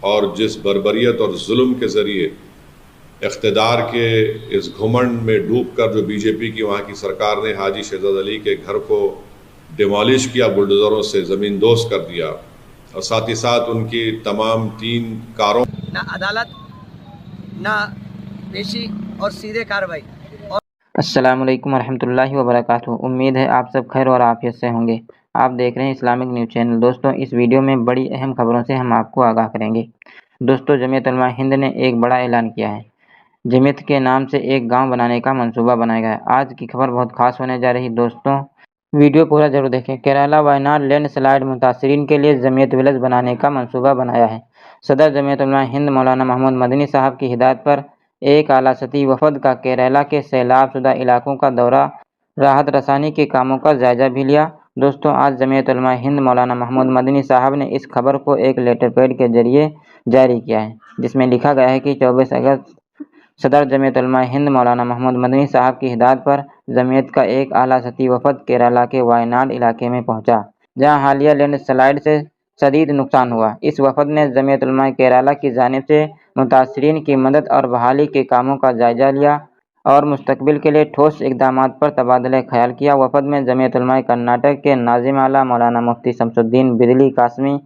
और जिस बर्बरियत और जुल्म के ज़रिए इक़्तिदार के इस घुमंड में डूब कर जो बीजेपी की वहाँ की सरकार ने हाजी शहजाद अली के घर को डिमोलिश किया, बुलडोज़रों से ज़मीन दोज़ कर दिया, और साथ ही साथ उनकी तमाम 3 कारों ना अदालत ना पेशी और सीधे कार्रवाई। अस्सलाम वालेकुम रहमतुल्लाहि व बरकातुहू। उम्मीद है आप सब खैर और आफियत से होंगे। आप देख रहे हैं इस्लामिक न्यूज़ चैनल। दोस्तों, इस वीडियो में बड़ी अहम खबरों से हम आपको आगाह करेंगे। दोस्तों, जमीयत उलमा हिंद ने एक बड़ा ऐलान किया है। जमीयत के नाम से एक गांव बनाने का मंसूबा बनाया गया है। आज की खबर बहुत खास होने जा रही। दोस्तों, वीडियो पूरा जरूर देखें। केरला वायनाड लैंडस्लाइड मुतासरीन के लिए जमीयत विलेज बनाने का मंसूबा बनाया है। सदर जमीयत उलमा हिंद मौलाना महमूद मदनी साहब की हिदायत पर एक आला सतही वफद का केरला के सैलाब शुदा इलाकों का दौरा, राहत रसानी के कामों का जायजा भी लिया। दोस्तों, आज जमीयत उलमा हिंद मौलाना महमूद मदनी साहब ने इस खबर को एक लेटर पैड के जरिए जारी किया है, जिसमें लिखा गया है कि 24 अगस्त सदर जमीयत उलमा हिंद मौलाना महमूद मदनी साहब की हिदायत पर जमीयत का एक आला सतही वफद केरला के वायनाड इलाके में पहुंचा, जहां हालिया लैंडस्लाइड से शदीद नुकसान हुआ। इस वफद ने जमीयत उलमा केरला की जानिब से मुतासरीन की मदद और बहाली के कामों का जायजा लिया और मुस्तकबिल के लिए ठोस इक़दामात पर तबादला ख्याल किया। वफद में जमीयत उलमा कर्नाटक के नाज़िम आला मौलाना मुफ्ती शमसुद्दीन बिदली कासमी,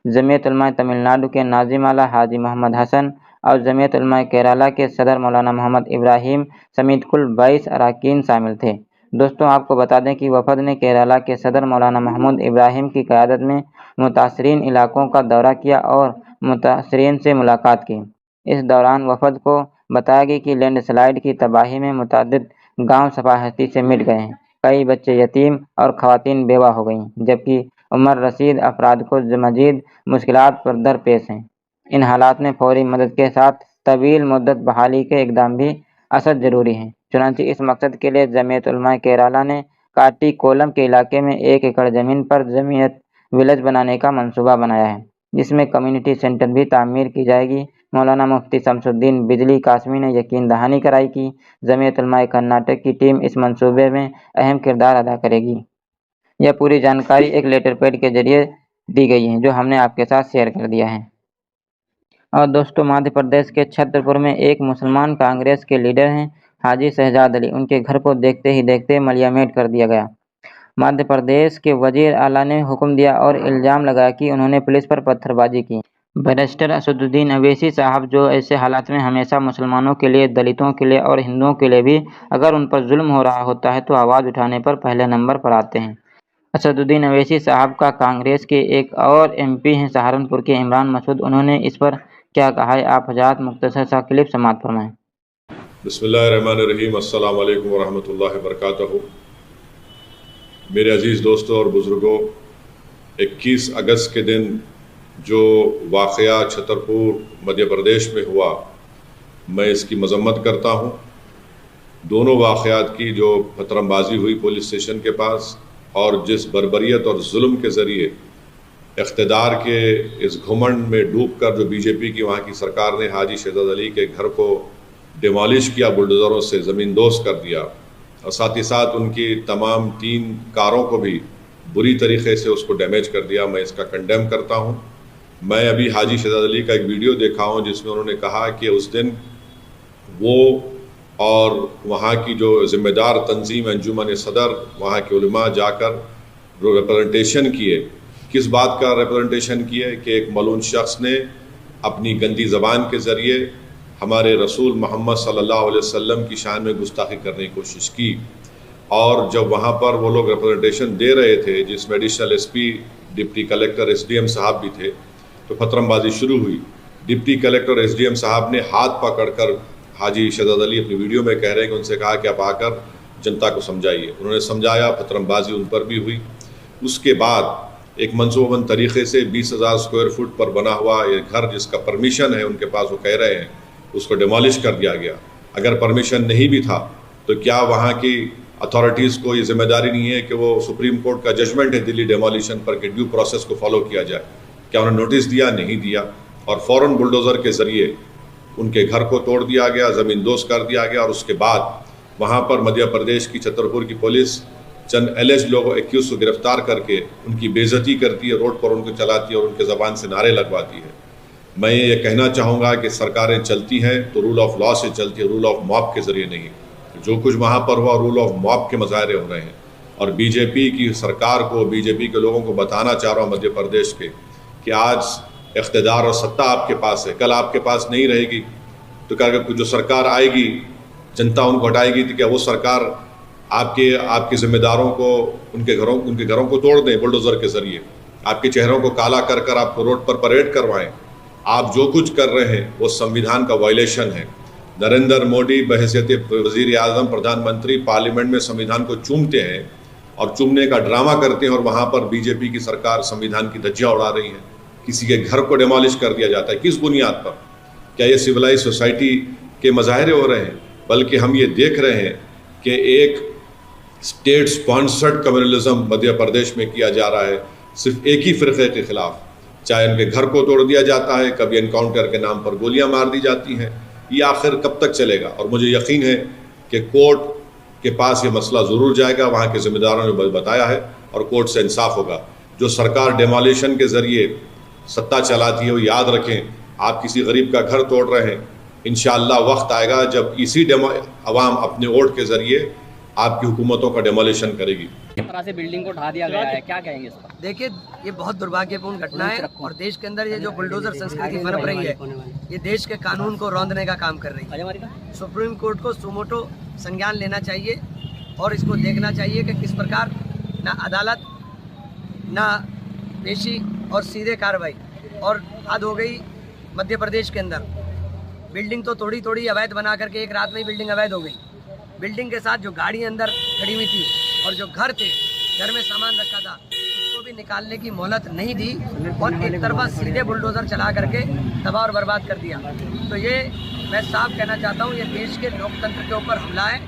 जमीयत उलमा तमिलनाडु के नाज़िम आला हाजी मोहम्मद हसन और जमीयत उलमा केरला के सदर मौलाना मोहम्मद इब्राहिम समेत कुल 22 अरकान शामिल थे। दोस्तों, आपको बता दें कि वफद ने केरला के सदर मौलाना महमूद इब्राहिम की क़यादत में मुतासरीन इलाकों का दौरा किया और मुतासरीन से मुलाकात की। इस दौरान वफद को बताया गया कि लैंडस्लाइड की तबाही में मुतअद्दिद गाँव सफाहती से मिट गए हैं, कई बच्चे यतीम और ख़वातीन बेवा हो गईं, जबकि उम्र रसीद अफराद को मज़ीद मुश्किलात पर दरपेश हैं। इन हालात में फौरी मदद के साथ तवील मुद्दत बहाली के इक़दाम भी असद ज़रूरी हैं। चुनांचे इस मकसद के लिए जमीयत उलमा केरला ने काटी कोलम के इलाके में 1 एकड़ ज़मीन पर जमीयत विलेज बनाने का मंसूबा बनाया है, जिसमें कम्युनिटी सेंटर भी तामीर की जाएगी। मौलाना मुफ्ती शमसुद्दीन बिदली कासमी ने यकीन दहानी कराई कि जमीयत उलमा कर्नाटक की टीम इस मंसूबे में अहम किरदार अदा करेगी। यह पूरी जानकारी एक लेटर पैड के जरिए दी गई है, जो हमने आपके साथ शेयर कर दिया है। और दोस्तों, मध्य प्रदेश के छतरपुर में एक मुसलमान कांग्रेस के लीडर हैं हाजी शहजाद अली, उनके घर को देखते ही देखते मलियामेट कर दिया गया। मध्य प्रदेश के वजीर आला ने हुक्म दिया और इल्ज़ाम लगाया कि उन्होंने पुलिस पर पत्थरबाजी की। बैरिस्टर असदुद्दीन अवैसी साहब, जो ऐसे हालात में हमेशा मुसलमानों के लिए, दलितों के लिए और हिंदुओं के लिए भी अगर उन पर जुल्म हो रहा होता है तो आवाज़ उठाने पर पहले नंबर पर आते हैं। असदुद्दीन अवैसी साहब का कांग्रेस के एक और MP हैं सहारनपुर के इमरान मसूद, उन्होंने इस पर क्या कहा है, आप हज़रात मुख्तसर सा क्लिप समाअत फरमाएं। बिस्मिल्लाहिर्रहमानिर्रहीम, अस्सलाम वालेकुम वरहमतुल्लाहि वबरकातुहू। मेरे अज़ीज़ दोस्तों और बुज़ुर्गों, 21 अगस्त के दिन जो वाक़या छतरपुर मध्य प्रदेश में हुआ, मैं इसकी मज़म्मत करता हूँ। दोनों वाक़यात की जो पत्थरबाजी हुई पुलिस स्टेशन के पास और जिस बर्बरियत और जुल्म के ज़रिए इक़्तिदार के इस घुमंड में डूब कर जो बीजेपी की वहाँ की सरकार ने हाजी शहजाद अली के घर को डिमोलिश किया, बुलडोज़रों से ज़मीन दोज़ कर दिया, और साथ ही साथ उनकी तमाम 3 कारों को भी बुरी तरीक़े से उसको डैमेज कर दिया। मैं इसका कंडेम करता हूँ। मैं अभी हाजी शहजाद अली का एक वीडियो देखा हूँ जिसमें उन्होंने कहा कि उस दिन वो और वहाँ की जो ज़िम्मेदार तंजीम अंजुमन सदर, वहाँ के उलमा जाकर रिप्रेजेंटेशन किए। किस बात का रिप्रेजेंटेशन किए कि एक मलून शख्स ने अपनी गंदी ज़बान के ज़रिए हमारे रसूल मोहम्मद सल्लल्लाहु अलैहि वसल्लम की शान में गुस्ताखी करने की कोशिश की। और जब वहाँ पर वो लोग रिप्रेजेंटेशन दे रहे थे, जिसमें additional SP, deputy collector, SDM साहब भी थे, तो पत्थरबाजी शुरू हुई। डिप्टी कलेक्टर SDM साहब ने हाथ पकड़कर, हाजी शहजाद अली अपनी वीडियो में कह रहे हैं कि उनसे कहा कि आप आकर जनता को समझाइए। उन्होंने समझाया, पत्थरबाजी उन पर भी हुई। उसके बाद एक मनसूबाबंद तरीक़े से 20,000 स्क्वायर फुट पर बना हुआ ये घर, जिसका परमिशन है उनके पास, वो कह रहे हैं, उसको डिमोलिश कर दिया गया। अगर परमिशन नहीं भी था तो क्या वहाँ की अथॉरिटीज़ को ये जिम्मेदारी नहीं है कि वो सुप्रीम कोर्ट का जजमेंट है दिल्ली डेमोलिशन पर कि ड्यू प्रोसेस को फॉलो किया जाए? क्या उन्होंने नोटिस दिया? नहीं दिया, और फ़ौरन बुलडोज़र के ज़रिए उनके घर को तोड़ दिया गया, ज़मीन दोज़ कर दिया गया। और उसके बाद वहाँ पर मध्य प्रदेश की छतरपुर की पुलिस चंद एलिज लोगों, एक्यूज़ को गिरफ्तार करके उनकी बेइज्जती करती है, रोड पर उनको चलाती है और उनके ज़बान से नारे लगवाती है। मैं ये कहना चाहूँगा कि सरकारें चलती हैं तो रूल ऑफ लॉ से चलती है, रूल ऑफ मॉब के ज़रिए नहीं। जो कुछ वहाँ पर हुआ रूल ऑफ मॉब के मुजाहरे हो रहे हैं, और बीजेपी की सरकार को, बीजेपी के लोगों को बताना चाह रहा हूँ मध्य प्रदेश के, कि आज इख्तिदार और सत्ता आपके पास है, कल आपके पास नहीं रहेगी। तो क्या जो सरकार आएगी, जनता उनको हटाएगी, तो क्या वो सरकार आपके जिम्मेदारों को, उनके घरों को तोड़ दें बुलडोज़र के ज़रिए, आपके चेहरों को काला कर कर आपको रोड पर परेड करवाएं? आप जो कुछ कर रहे हैं वो संविधान का वायलेशन है। नरेंद्र मोदी बहैसियत वज़ीर आज़म, प्रधानमंत्री, पार्लियामेंट में संविधान को चूमते हैं और चूमने का ड्रामा करते हैं, और वहाँ पर बीजेपी की सरकार संविधान की धज्जियाँ उड़ा रही है। किसी के घर को डिमोलिश कर दिया जाता है, किस बुनियाद पर? क्या ये सिविलाइज सोसाइटी के मज़ाहरे हो रहे हैं? बल्कि हम ये देख रहे हैं कि एक state sponsored communalism Madhya Pradesh में किया जा रहा है, सिर्फ एक ही फ़िरक़े के ख़िलाफ़। चाहे उनके घर को तोड़ दिया जाता है, कभी एनकाउंटर के नाम पर गोलियां मार दी जाती हैं। ये आखिर कब तक चलेगा? और मुझे यकीन है कि कोर्ट के पास ये मसला ज़रूर जाएगा, वहाँ के ज़िम्मेदारों ने बताया है, और कोर्ट से इंसाफ होगा। जो सरकार डेमोलिशन के ज़रिए सत्ता चलाती है, वो याद रखें, आप किसी गरीब का घर तोड़ रहे हैं, इंशाअल्लाह वक्त आएगा जब इसी अवाम अपने वोट के ज़रिए आपकी हुकूमतों का डेमोलिशन करेगी। किस तरह से बिल्डिंग को ढा दिया गया है, क्या कहेंगे इस पर? देखिए, ये बहुत दुर्भाग्यपूर्ण घटना है, और देश के अंदर ये जो बुलडोजर संस्कृति पनप रही है, ये देश के कानून को रौंदने का काम कर रही है। सुप्रीम कोर्ट को सुमोटो संज्ञान लेना चाहिए और इसको देखना चाहिए कि किस प्रकार ना अदालत, ना पेशी और सीधे कार्रवाई। और हद हो गई मध्य प्रदेश के अंदर, बिल्डिंग तो थोड़ी अवैध बना करके एक रात में ही बिल्डिंग अवैध हो गई। बिल्डिंग के साथ जो गाड़ी अंदर खड़ी हुई थी और जो घर थे, घर में सामान रखा था, उसको भी निकालने की मोहलत नहीं दी, और एक तरफा सीधे बुलडोज़र चला करके तबाह और बर्बाद कर दिया। तो ये मैं साफ कहना चाहता हूँ, ये देश के लोकतंत्र के ऊपर हमला है,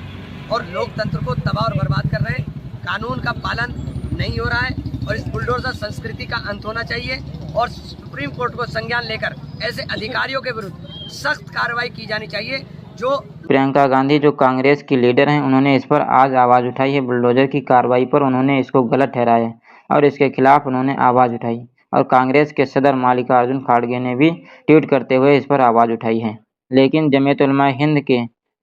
और लोकतंत्र को तबाह और बर्बाद कर रहे हैं। कानून का पालन नहीं हो रहा है, और इस बुलडोज़र संस्कृति का अंत होना चाहिए, और सुप्रीम कोर्ट को संज्ञान लेकर ऐसे अधिकारियों के विरुद्ध सख्त कार्रवाई की जानी चाहिए। जो प्रियंका गांधी जो कांग्रेस की लीडर हैं, उन्होंने इस पर आज आवाज़ उठाई है। बुलडोज़र की कार्रवाई पर उन्होंने इसको गलत ठहराया और इसके खिलाफ उन्होंने आवाज़ उठाई, और कांग्रेस के सदर मल्लिकार्जुन खड़गे ने भी ट्वीट करते हुए इस पर आवाज़ उठाई है। लेकिन जमीयत उलमा हिंद के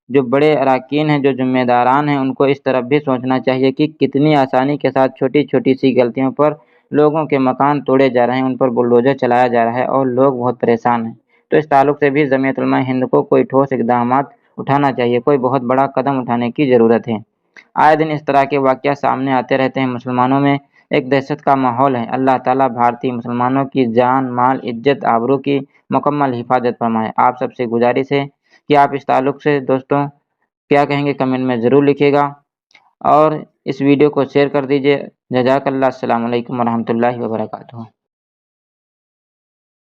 जो बड़े अरकान हैं, जो जिम्मेदारान हैं, उनको इस तरफ भी सोचना चाहिए कि कितनी आसानी के साथ छोटी-छोटी सी गलतियों पर लोगों के मकान तोड़े जा रहे हैं, उन पर बुलडोज़र चलाया जा रहा है और लोग बहुत परेशान हैं। तो इस ताल्लुक से भी जमीयत उलमा हिंद को कोई ठोस इक़दामात उठाना चाहिए, कोई बहुत बड़ा कदम उठाने की ज़रूरत है। आए दिन इस तरह के वाक़या सामने आते रहते हैं। मुसलमानों में एक दहशत का माहौल है। अल्लाह ताला भारतीय मुसलमानों की जान, माल, इज़्ज़त, आबरू की मुकम्मल हिफाज़त फरमाए। आप सबसे गुजारिश है कि आप इस ताल्लुक से दोस्तों क्या कहेंगे, कमेंट में ज़रूर लिखिएगा, और इस वीडियो को शेयर कर दीजिए। जज़ाकल्लाह। अस्सलामु अलैकुम व रहमतुल्लाहि व बरकातुहू।